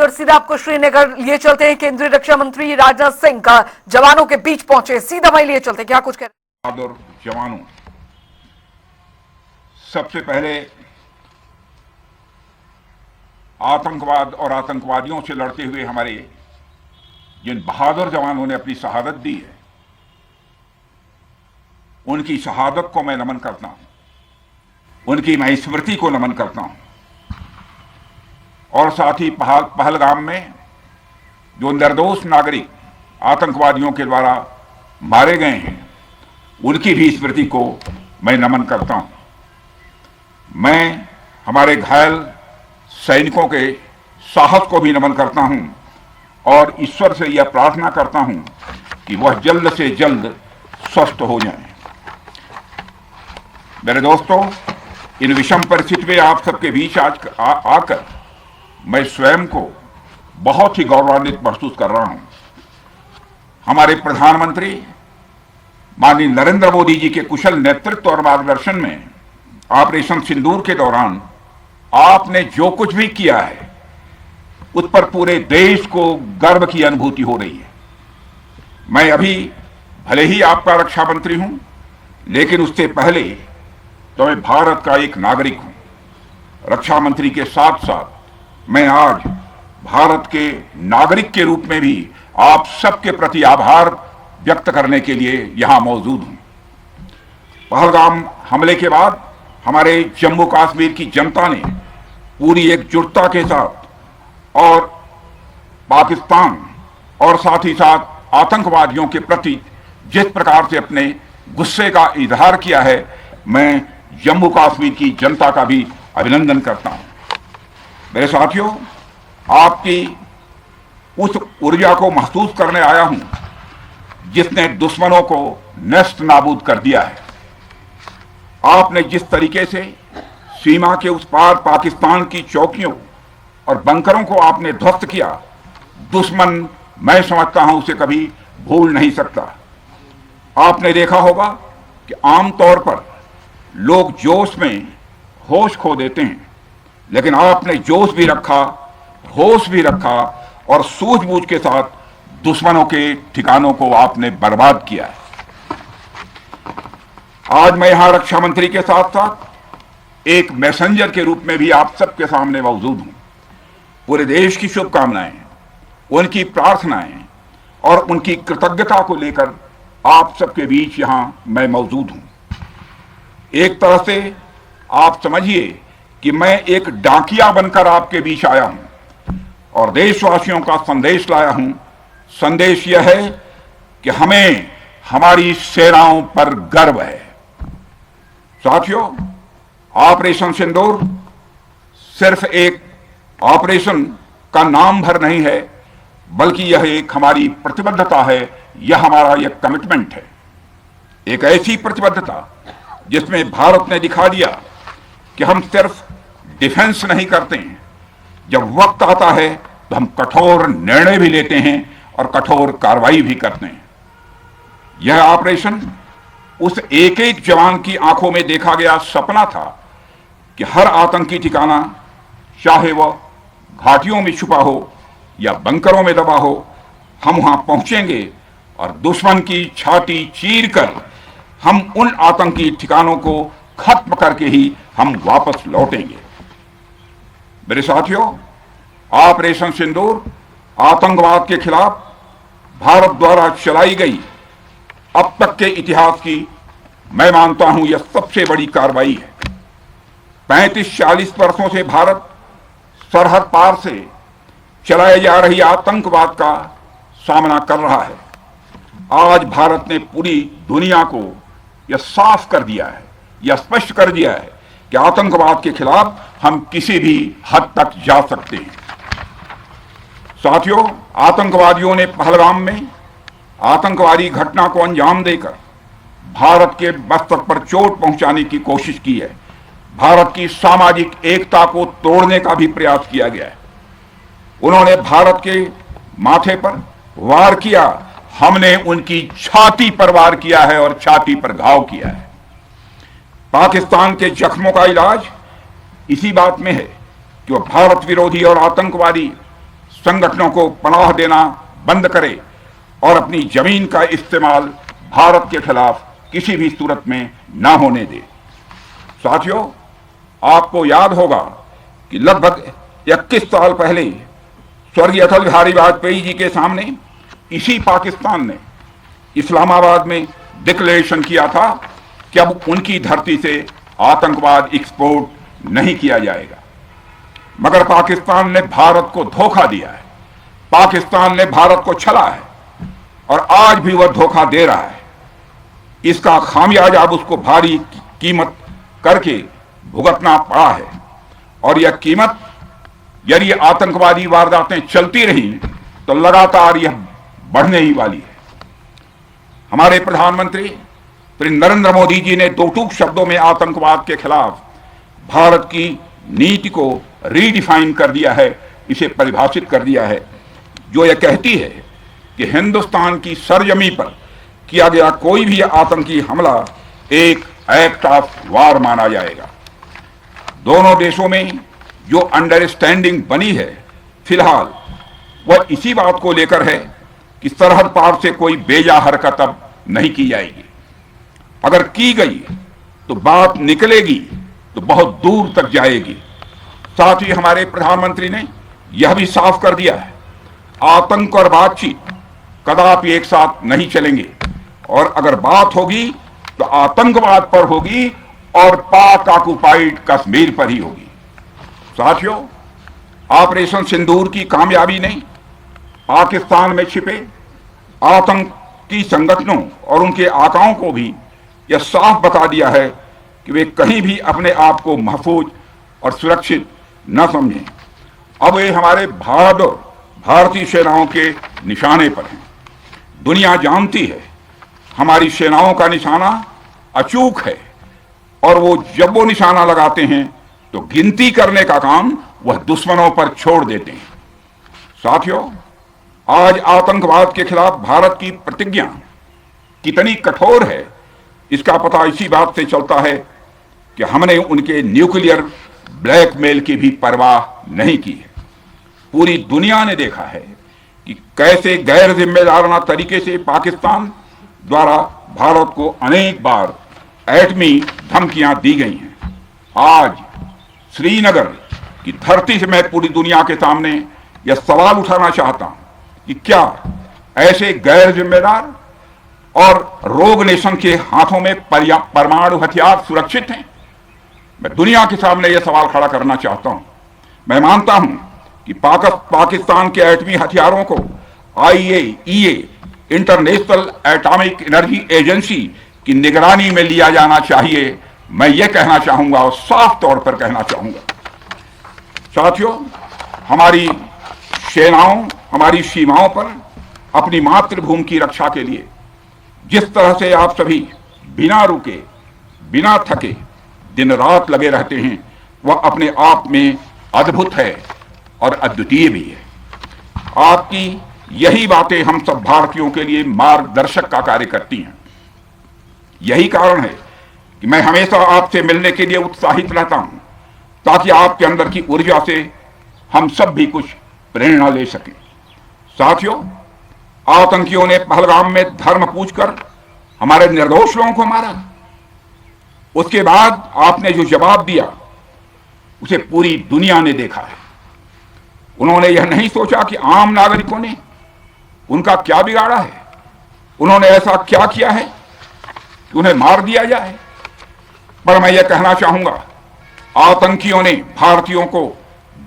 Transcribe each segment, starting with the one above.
और सीधा आपको श्रीनगर लिए चलते हैं। केंद्रीय रक्षा मंत्री राजनाथ सिंह का जवानों के बीच पहुंचे, सीधा वहीं लिए चलते हैं। क्या कुछ कह रहे हैं? बहादुर जवानों, सबसे पहले आतंकवाद और आतंकवादियों से लड़ते हुए हमारे जिन बहादुर जवानों ने अपनी शहादत दी है, उनकी शहादत को मैं नमन करता हूं, उनकी मैं स्मृति को नमन करता हूं। और साथ ही पहलगाम में जो निर्दोष नागरिक आतंकवादियों के द्वारा मारे गए हैं, उनकी भी स्मृति को मैं नमन करता हूं। मैं हमारे घायल सैनिकों के साहस को भी नमन करता हूं और ईश्वर से यह प्रार्थना करता हूं कि वह जल्द से जल्द स्वस्थ हो जाएं। मेरे दोस्तों, इन विषम परिस्थिति में आप सबके बीच आज आकर मैं स्वयं को बहुत ही गौरवान्वित महसूस कर रहा हूं। हमारे प्रधानमंत्री माननीय नरेंद्र मोदी जी के कुशल नेतृत्व और मार्गदर्शन में ऑपरेशन सिंदूर के दौरान आपने जो कुछ भी किया है, उस पर पूरे देश को गर्व की अनुभूति हो रही है। मैं अभी भले ही आपका रक्षा मंत्री हूं, लेकिन उससे पहले तो मैं भारत का एक नागरिक हूं। रक्षा मंत्री के साथ साथ मैं आज भारत के नागरिक के रूप में भी आप सबके प्रति आभार व्यक्त करने के लिए यहां मौजूद हूं। पहलगाम हमले के बाद हमारे जम्मू कश्मीर की जनता ने पूरी एकजुटता के साथ और पाकिस्तान और साथ ही साथ आतंकवादियों के प्रति जिस प्रकार से अपने गुस्से का इजहार किया है, मैं जम्मू कश्मीर की जनता का भी अभिनंदन करता हूं। मेरे साथियों, आपकी उस ऊर्जा को महसूस करने आया हूं जिसने दुश्मनों को नष्ट नाबूद कर दिया है। आपने जिस तरीके से सीमा के उस पार पाकिस्तान की चौकियों और बंकरों को आपने ध्वस्त किया, दुश्मन मैं समझता हूं उसे कभी भूल नहीं सकता। आपने देखा होगा कि आमतौर पर लोग जोश में होश खो देते हैं, लेकिन आपने जोश भी रखा, होश भी रखा और सूझबूझ के साथ दुश्मनों के ठिकानों को आपने बर्बाद किया है। आज मैं यहां रक्षा मंत्री के साथ साथ एक मैसेंजर के रूप में भी आप सबके सामने मौजूद हूं। पूरे देश की शुभकामनाएं, उनकी प्रार्थनाएं और उनकी कृतज्ञता को लेकर आप सबके बीच यहां मैं मौजूद हूं। एक तरह से आप समझिए कि मैं एक डाकिया बनकर आपके बीच आया हूं और देशवासियों का संदेश लाया हूं। संदेश यह है कि हमें हमारी सेनाओं पर गर्व है। साथियों, ऑपरेशन सिंदूर सिर्फ एक ऑपरेशन का नाम भर नहीं है, बल्कि यह एक हमारी प्रतिबद्धता है, यह हमारा एक कमिटमेंट है। एक ऐसी प्रतिबद्धता जिसमें भारत ने दिखा दिया कि हम सिर्फ डिफेंस नहीं करते हैं, जब वक्त आता है तो हम कठोर निर्णय भी लेते हैं और कठोर कार्रवाई भी करते हैं। यह ऑपरेशन उस एक एक जवान की आंखों में देखा गया सपना था कि हर आतंकी ठिकाना, चाहे वह घाटियों में छुपा हो या बंकरों में दबा हो, हम वहां पहुंचेंगे और दुश्मन की छाती चीरकर हम उन आतंकी ठिकानों को खत्म करके ही हम वापस लौटेंगे। मेरे साथियों, ऑपरेशन सिंदूर आतंकवाद के खिलाफ भारत द्वारा चलाई गई अब तक के इतिहास की मैं मानता हूं यह सबसे बड़ी कार्रवाई है। 35-40 वर्षों से भारत सरहद पार से चलाई जा रही आतंकवाद का सामना कर रहा है। आज भारत ने पूरी दुनिया को यह साफ कर दिया है, यह स्पष्ट कर दिया है कि आतंकवाद के खिलाफ हम किसी भी हद तक जा सकते हैं। साथियों, आतंकवादियों ने पहलगाम में आतंकवादी घटना को अंजाम देकर भारत के मस्तक पर चोट पहुंचाने की कोशिश की है। भारत की सामाजिक एकता को तोड़ने का भी प्रयास किया गया है। उन्होंने भारत के माथे पर वार किया, हमने उनकी छाती पर वार किया है और छाती पर घाव किया है। पाकिस्तान के जख्मों का इलाज इसी बात में है कि वह भारत विरोधी और आतंकवादी संगठनों को पनाह देना बंद करे और अपनी जमीन का इस्तेमाल भारत के खिलाफ किसी भी सूरत में ना होने दे। साथियों, आपको याद होगा कि लगभग 21 साल पहले स्वर्गीय अटल बिहारी वाजपेयी जी के सामने इसी पाकिस्तान ने इस्लामाबाद में डिक्लेरेशन किया था कि अब उनकी धरती से आतंकवाद एक्सपोर्ट नहीं किया जाएगा। मगर पाकिस्तान ने भारत को धोखा दिया है, पाकिस्तान ने भारत को छला है और आज भी वह धोखा दे रहा है। इसका खामियाजा अब उसको भारी कीमत करके भुगतना पड़ा है और यह कीमत, यदि आतंकवादी वारदातें चलती रही तो लगातार यह बढ़ने ही वाली है। हमारे प्रधानमंत्री श्री नरेंद्र मोदी जी ने दो टूक शब्दों में आतंकवाद के खिलाफ भारत की नीति को रीडिफाइन कर दिया है, इसे परिभाषित कर दिया है, जो यह कहती है कि हिंदुस्तान की सरजमी पर किया गया कोई भी आतंकी हमला एक एक्ट ऑफ वार माना जाएगा। दोनों देशों में जो अंडरस्टैंडिंग बनी है फिलहाल वह इसी बात को लेकर है कि सरहद पार से कोई बेजा हरकत अब नहीं की जाएगी। अगर की गई तो बात निकलेगी तो बहुत दूर तक जाएगी। साथ ही हमारे प्रधानमंत्री ने यह भी साफ कर दिया है, आतंक और बातचीत कदापि एक साथ नहीं चलेंगे और अगर बात होगी तो आतंकवाद पर होगी और पाक ऑक्युपाइड कश्मीर पर ही होगी। साथियों, ऑपरेशन सिंदूर की कामयाबी ने पाकिस्तान में छिपे आतंकी संगठनों और उनके आकाओं को भी यह साफ बता दिया है कि वे कहीं भी अपने आप को महफूज और सुरक्षित न समझें। अब वे हमारे बहादुर भारतीय सेनाओं के निशाने पर हैं। दुनिया जानती है हमारी सेनाओं का निशाना अचूक है और जब वो निशाना लगाते हैं तो गिनती करने का काम वह दुश्मनों पर छोड़ देते हैं। साथियों, आज आतंकवाद के खिलाफ भारत की प्रतिज्ञा कितनी कठोर है इसका पता इसी बात से चलता है कि हमने उनके न्यूक्लियर ब्लैकमेल की भी परवाह नहीं की है। पूरी दुनिया ने देखा है कि कैसे गैर जिम्मेदाराना तरीके से पाकिस्तान द्वारा भारत को अनेक बार एटमी धमकियां दी गई हैं। आज श्रीनगर की धरती से मैं पूरी दुनिया के सामने यह सवाल उठाना चाहता हूं कि क्या ऐसे गैर जिम्मेदार और रोग नेशन के हाथों में परमाणु हथियार सुरक्षित हैं? मैं दुनिया के सामने यह सवाल खड़ा करना चाहता हूं। मैं मानता हूं कि पाकिस्तान के एटमी हथियारों को IAEA international atomic energy agency की निगरानी में लिया जाना चाहिए। मैं यह कहना चाहूंगा और साफ तौर पर कहना चाहूंगा। साथियों, हमारी सेनाओं हमारी सीमाओं पर अपनी मातृभूमि की रक्षा के लिए जिस तरह से आप सभी बिना रुके बिना थके दिन रात लगे रहते हैं वह अपने आप में अद्भुत है और अद्वितीय भी है। आपकी यही बातें हम सब भारतीयों के लिए मार्गदर्शक का कार्य करती हैं। यही कारण है कि मैं हमेशा आपसे मिलने के लिए उत्साहित रहता हूं ताकि आपके अंदर की ऊर्जा से हम सब भी कुछ प्रेरणा ले सकें। साथियों, आतंकियों ने पहलगाम में धर्म पूछकर हमारे निर्दोष लोगों को मारा। उसके बाद आपने जो जवाब दिया उसे पूरी दुनिया ने देखा है। उन्होंने यह नहीं सोचा कि आम नागरिकों ने उनका क्या बिगाड़ा है, उन्होंने ऐसा क्या किया है कि उन्हें मार दिया जाए। पर मैं यह कहना चाहूंगा, आतंकियों ने भारतीयों को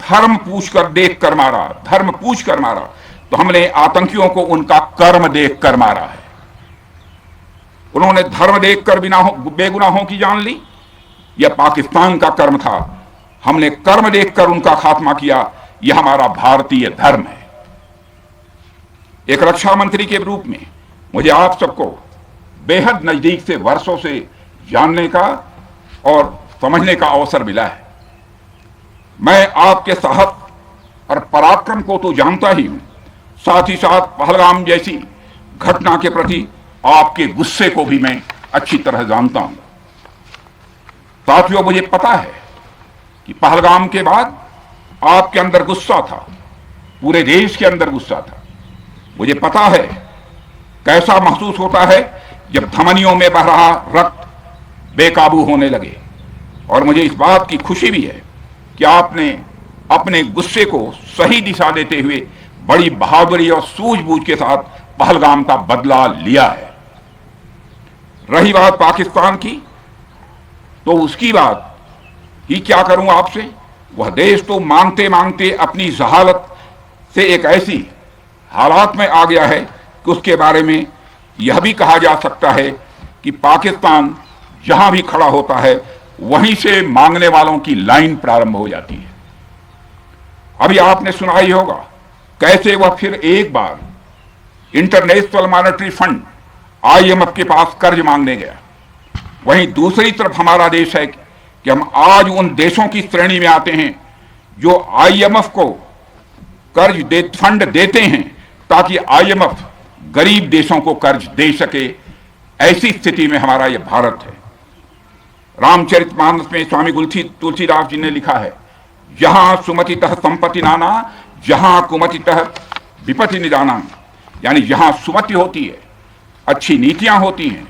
धर्म पूछकर देखकर मारा, धर्म पूछकर मारा, तो हमने आतंकियों को उनका कर्म देखकर मारा है। उन्होंने धर्म देखकर बेगुनाहों की जान ली, यह पाकिस्तान का कर्म था। हमने कर्म देखकर उनका खात्मा किया, यह हमारा भारतीय धर्म है। एक रक्षा मंत्री के रूप में मुझे आप सबको बेहद नजदीक से वर्षों से जानने का और समझने का अवसर मिला है। मैं आपके साहस और पराक्रम को तो जानता ही हूं, साथ ही साथ पहलगाम जैसी घटना के प्रति आपके गुस्से को भी मैं अच्छी तरह जानता हूं। साथियों, मुझे पता है कि पहलगाम के बाद आपके अंदर गुस्सा था, पूरे देश के अंदर गुस्सा था। मुझे पता है कैसा महसूस होता है जब धमनियों में बह रहा रक्त बेकाबू होने लगे, और मुझे इस बात की खुशी भी है कि आपने अपने गुस्से को सही दिशा देते हुए बड़ी बहादुरी और सूझबूझ के साथ पहलगाम का बदला लिया है। रही बात पाकिस्तान की, तो उसकी बात ही क्या करूं आपसे। वह देश तो मांगते मांगते अपनी जहालत से एक ऐसी हालात में आ गया है कि उसके बारे में यह भी कहा जा सकता है कि पाकिस्तान जहां भी खड़ा होता है वहीं से मांगने वालों की लाइन प्रारंभ हो जाती है। अभी आपने सुना ही होगा कैसे वह फिर एक बार इंटरनेशनल मॉनेटरी फंड IMF के पास कर्ज मांगने गया। वहीं दूसरी तरफ हमारा देश है कि हम आज उन देशों की श्रेणी में आते हैं जो IMF को फंड देते हैं ताकि IMF गरीब देशों को कर्ज दे सके। ऐसी स्थिति में हमारा यह भारत है। रामचरितमानस में स्वामी तुलसीदास जी ने लिखा है, जहां सुमतितः संपत्ति नाना, जहां कुमतितः विपत्ति निदाना। यानी जहां सुमति होती है, अच्छी नीतियां होती हैं,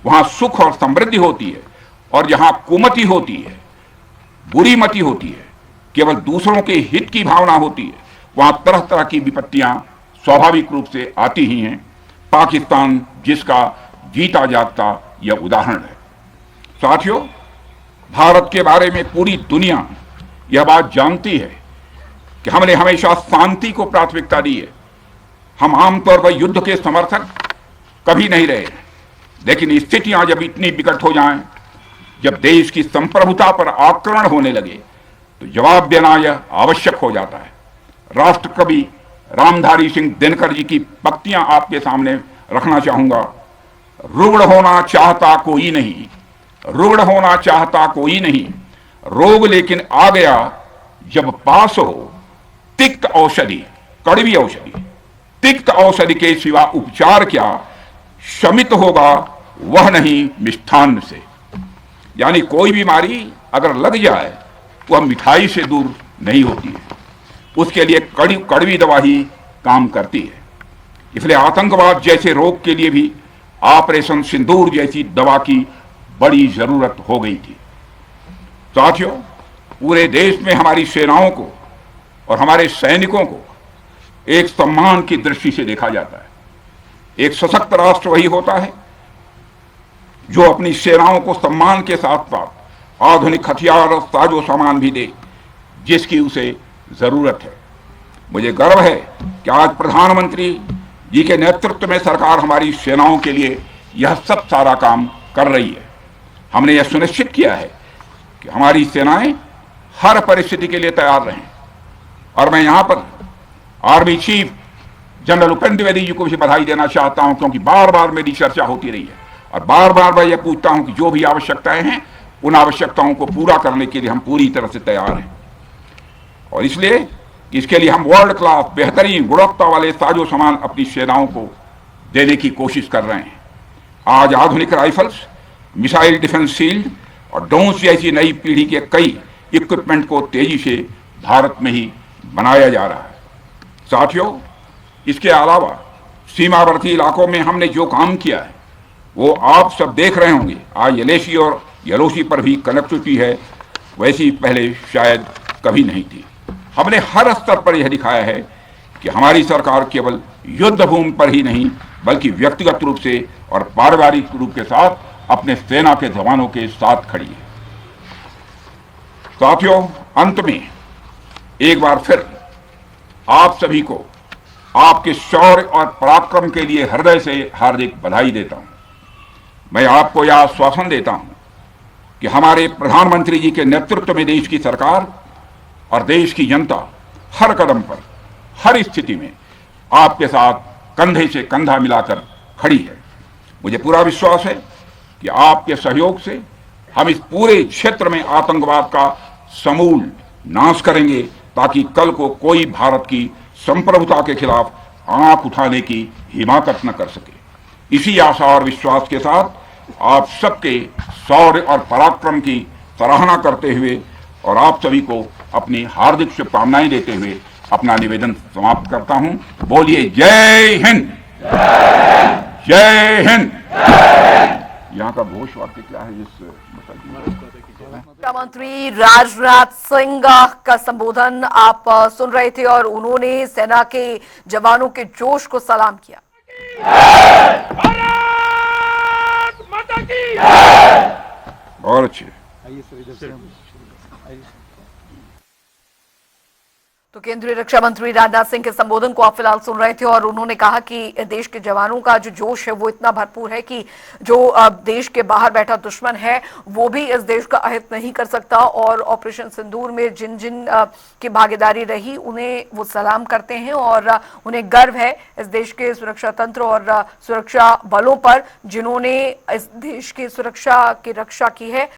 वहां सुख और समृद्धि होती है, और जहां कुमति होती है, बुरी मति होती है, केवल दूसरों के हित की भावना होती है, वहां तरह तरह की विपत्तियां स्वाभाविक रूप से आती ही हैं। पाकिस्तान जिसका जीता जागता यह उदाहरण है। साथियों, भारत के बारे में पूरी दुनिया यह बात जानती है कि हमने हमेशा शांति को प्राथमिकता दी है। हम आमतौर पर युद्ध के समर्थक कभी नहीं रहे, लेकिन स्थितियां जब इतनी विकट हो जाएं, जब देश की संप्रभुता पर आक्रमण होने लगे, तो जवाब देना यह आवश्यक हो जाता है। राष्ट्र कवि रामधारी सिंह दिनकर जी की पंक्तियां आपके सामने रखना चाहूंगा। रुग्ण होना चाहता कोई नहीं, रुग्ण होना चाहता कोई नहीं, रोग लेकिन आ गया जब पास हो तिक्त औषधि, कड़वी औषधि। तिक्त औषधि के सिवा उपचार क्या, शमित होगा वह नहीं मिष्ठान्न से। यानी कोई बीमारी अगर लग जाए वह मिठाई से दूर नहीं होती है, उसके लिए कड़वी दवा ही काम करती है। इसलिए आतंकवाद जैसे रोग के लिए भी ऑपरेशन सिंदूर जैसी दवा की बड़ी जरूरत हो गई थी। साथियों, पूरे देश में हमारी सेनाओं को और हमारे सैनिकों को एक सम्मान की दृष्टि से देखा जाता है। एक सशक्त राष्ट्र वही होता है जो अपनी सेनाओं को सम्मान के साथ साथ आधुनिक हथियार और साजो सामान भी दे जिसकी उसे जरूरत है। मुझे गर्व है कि आज प्रधानमंत्री जी के नेतृत्व में सरकार हमारी सेनाओं के लिए यह सब सारा काम कर रही है। हमने यह सुनिश्चित किया है कि हमारी सेनाएं हर परिस्थिति के लिए तैयार रहें। और मैं यहां पर army chief general Upendra Dwivedi ji को भी बधाई देना चाहता हूं, क्योंकि बार बार मेरी चर्चा होती रही है और बार बार मैं यह पूछता हूं कि जो भी आवश्यकताएं हैं उन आवश्यकताओं को पूरा करने के लिए हम पूरी तरह से तैयार हैं। और इसलिए इसके लिए हम वर्ल्ड क्लास बेहतरीन गुणवत्ता वाले साजो सामान अपनी सेनाओं को देने की कोशिश कर रहे हैं। आज आधुनिक राइफल्स, मिसाइल डिफेंस शील्ड और ड्रोन्स जैसी नई पीढ़ी के कई इक्विपमेंट को तेजी से भारत में ही बनाया जा रहा है। साथियों, इसके अलावा सीमावर्ती इलाकों में हमने जो काम किया है वो आप सब देख रहे होंगे। आज LAC और LOC पर भी कनेक्टिविटी है, वैसी पहले शायद कभी नहीं थी। हमने हर स्तर पर यह दिखाया है कि हमारी सरकार केवल युद्ध भूमि पर ही नहीं बल्कि व्यक्तिगत रूप से और पारिवारिक रूप के साथ अपने सेना के जवानों के साथ खड़ी है। साथियों, अंत में एक बार फिर आप सभी को आपके शौर्य और पराक्रम के लिए हृदय से हार्दिक बधाई देता हूं। मैं आपको यह आश्वासन देता हूं कि हमारे प्रधानमंत्री जी के नेतृत्व में देश की सरकार और देश की जनता हर कदम पर, हर स्थिति में आपके साथ कंधे से कंधा मिलाकर खड़ी है। मुझे पूरा विश्वास है कि आपके सहयोग से हम इस पूरे क्षेत्र में आतंकवाद का समूल नाश करेंगे, ताकि कल को कोई भारत की संप्रभुता के खिलाफ आंख उठाने की हिमाकत न कर सके। इसी आशा और विश्वास के साथ आप सबके शौर्य और पराक्रम की सराहना करते हुए और आप सभी को अपनी हार्दिक शुभकामनाएं देते हुए अपना निवेदन समाप्त करता हूं। बोलिए जय हिंद, जय हिंद। यहाँ का घोष वाक्य क्या है इस रक्षा मंत्री राजनाथ सिंह का संबोधन आप सुन रहे थे और उन्होंने सेना के जवानों के जोश को सलाम किया। भारत माता की और अच्छे। तो केंद्रीय रक्षा मंत्री राजनाथ सिंह के संबोधन को आप फिलहाल सुन रहे थे और उन्होंने कहा कि देश के जवानों का जो जोश है वो इतना भरपूर है कि जो देश के बाहर बैठा दुश्मन है वो भी इस देश का अहित नहीं कर सकता। और ऑपरेशन सिंदूर में जिन जिन की भागीदारी रही उन्हें वो सलाम करते हैं और उन्हें गर्व है इस देश के सुरक्षा तंत्र और सुरक्षा बलों पर जिन्होंने इस देश की सुरक्षा की रक्षा की है।